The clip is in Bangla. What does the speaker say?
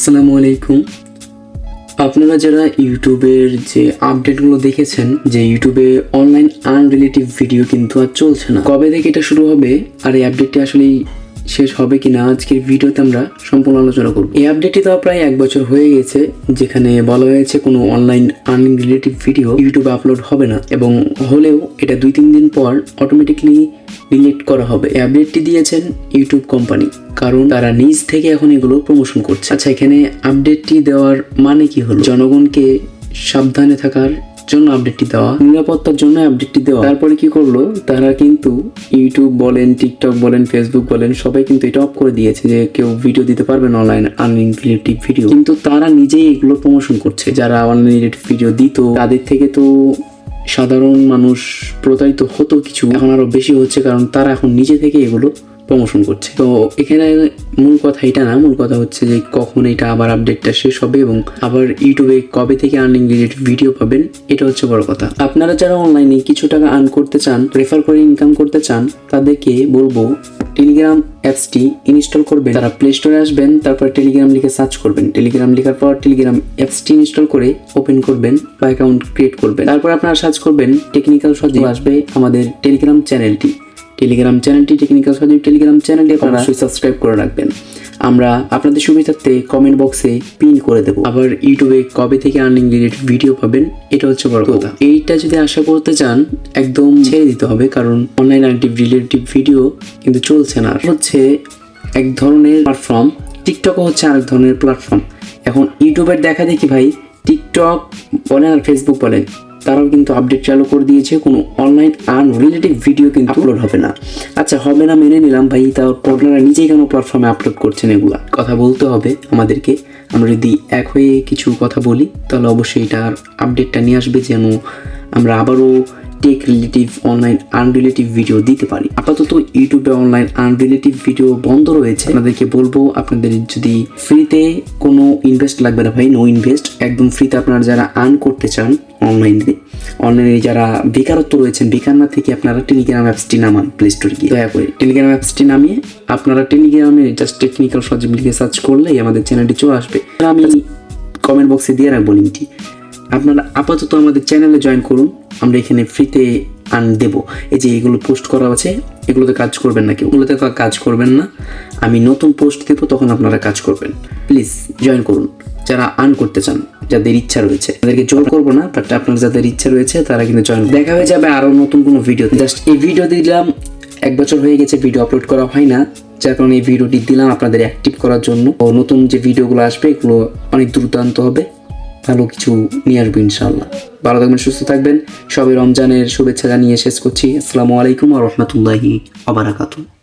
আসসালামু আলাইকুম। আপনারা যারা ইউটিউবের যে আপডেটগুলো দেখেছেন যে ইউটিউবে অনলাইন আনরিলেটিভ ভিডিও কিন্তু আর চলছে না, কবে থেকে এটা শুরু হবে আর এই আপডেটটি আসলে শেষ হবে কিনা আজকের ভিডিওতে আমরা সম্পূর্ণ আলোচনা করব। এই আপডেটটি তো প্রায় 1 বছর হয়ে গেছে, যেখানে বলা হয়েছে কোনো অনলাইন আর্নিং রিলেটিভ ভিডিও ইউটিউবে আপলোড হবে না, এবং হলেও এটা 2-3 দিন পর অটোমেটিকলি ডিলিট করা হবে। এই আপডেটটি দিয়েছেন ইউটিউব কোম্পানি, কারণ তারা নিজ থেকে এখন এগুলো প্রমোশন করছে। আচ্ছা, এখানে আপডেটটি দেওয়ার মানে কি হলো? জনগণকে সাবধানে থাকার জন্য আপডেটটি দেওয়া, নিরাপত্তার জন্য আপডেটটি দেওয়া। তারপরে কি করলো তারা? কিন্তু ইউটিউব বলেন, টিকটক বলেন, ফেসবুক বলেন, সবাই কিন্তু এটা অফ করে দিয়েছে যে কেউ ভিডিও দিতে পারবে না অনলাইন আর্নিং রিলেটিভ ভিডিও। কিন্তু তারা নিজেই এগুলো প্রমোশন করছে। যারা অনলাইন রিলেটিভ ভিডিও দিত তাদের থেকে তো সাধারণ মানুষ প্রতারিত হতো কিছু, এখন আরো বেশি হচ্ছে, কারণ তারা এখন নিজে থেকে এগুলো প্রমোশন করছে। তো এখানে মূল কথা এটা না, মূল কথা হচ্ছে যে কখন এটা আবার আপডেটটা শেষ হবে এবং আবার ইউটিউবে কবে থেকে আর্নিং রিলেটেড ভিডিও পাবেন, এটা হচ্ছে বড় কথা। আপনারা যারা অনলাইনে কিছু টাকা আর্ন করতে চান, রেফার করে ইনকাম করতে চান, তাদেরকে বলবো টেলিগ্রাম অ্যাপসটি ইনস্টল করবেন। তারা প্লে স্টোরে আসবেন, তারপর টেলিগ্রাম লিখে সার্চ করবেন। টেলিগ্রাম লেখার পর টেলিগ্রাম অ্যাপসটি ইনস্টল করে ওপেন করবেন বা অ্যাকাউন্ট ক্রিয়েট করবেন। তারপর আপনারা সার্চ করবেন টেকনিক্যাল সজীব, আসবে আমাদের টেলিগ্রাম চ্যানেলটি। টেকনিক্যাল সজীব টেলিগ্রাম চ্যানেলটি আপনারা সাবস্ক্রাইব করে রাখবেন। আমরা আপনাদের সুবিধার্থে কমেন্ট বক্সে পিন করে দেবো। আবার ইউটিউবে কবে থেকে আর্নিং রিলেটেড ভিডিও পাবেন, এটা হচ্ছে বড় কথা। এইটা যদি আশা করতে চান একদম ছেড়ে দিতে হবে, কারণ অনলাইন আর্নিং রিলেটেড ভিডিও কিন্তু চলছে না। হচ্ছে এক ধরনের প্ল্যাটফর্ম, টিকটকও হচ্ছে আরেক ধরনের প্ল্যাটফর্ম। এখন ইউটিউবের দেখা দেখি ভাই, টিকটক বলেন আর ফেসবুক বলেন, তারাও কিন্তু আপডেট চালু করে দিয়েছে, কোনো অনলাইন আর্ন রিলেটিভ ভিডিও কিন্তু আপলোড হবে না। আচ্ছা, হবে না মেনে নিলাম ভাই, তাও আপনারা নিজেই কেন প্ল্যাটফর্মে আপলোড করছেন? এগুলা কথা বলতে হবে আমাদেরকে। আমরা যদি এক হয়ে কিছু কথা বলি তাহলে অবশ্যই এটার আপডেটটা নিয়ে আসবে, যেন আমরা আবারও টেক রিলেটিভ অনলাইন আনরিলেটিভ ভিডিও দিতে পারি। আপাতত ইউটিউবে অনলাইন আনরিলেটিভ ভিডিও বন্ধ রয়েছে। আপনাদেরকে বলবো, আপনাদের যদি ফ্রিতে কোনো ইনভেস্ট লাগবে না ভাই, নো ইনভেস্ট, একদম ফ্রিতে আপনারা যারা আর্ন করতে চান অনলাইনে যারা বেকারত্ব রয়েছেন, বেকার না থেকে আপনারা টেলিগ্রাম অ্যাপসটি নামান প্লে স্টোরে গিয়ে। দয়া করে টেলিগ্রাম অ্যাপসটি নামিয়ে আপনারা টেলিগ্রামে জাস্ট টেকনিক্যাল সজীব লিখে সার্চ করলেই আমাদের চ্যানেলটি চলে আসবে। আমি কমেন্ট বক্সে দিয়ে রাখবো লিঙ্কটি। আপনারা আপাতত আমাদের চ্যানেলে জয়েন করুন, আমরা এখানে ফ্রিতে আর্ন দেবো। এই যে এগুলো পোস্ট করা আছে, এগুলোতে কাজ করবেন না, কেউ এগুলোতে কাজ করবেন না। আমি নতুন পোস্ট দেবো, তখন আপনারা কাজ করবেন। প্লিজ জয়েন করুন যারা আর্ন করতে চান, যাদের ইচ্ছা রয়েছে। তাদেরকে জোর করবো না, বাট আপনার যাদের ইচ্ছা রয়েছে তারা কিন্তু জয়েন। দেখা হয়ে যাবে আরও নতুন কোনো ভিডিও। জাস্ট এই ভিডিও দিলাম, 1 বছর হয়ে গেছে ভিডিও আপলোড করা হয় না, যার কারণে এই ভিডিওটি দিলাম আপনাদের অ্যাক্টিভ করার জন্য। ও নতুন যে ভিডিওগুলো আসবে এগুলো অনেক দুর্দান্ত হবে, ভালো কিছু নিয়ে আসবো ইনশাআল্লাহ। ভালো থাকবেন, সুস্থ থাকবেন। সবাই রমজানের শুভেচ্ছা জানিয়ে শেষ করছি। আসসালামু আলাইকুম ওয়া রাহমাতুল্লাহি ওয়া বারাকাতুহু।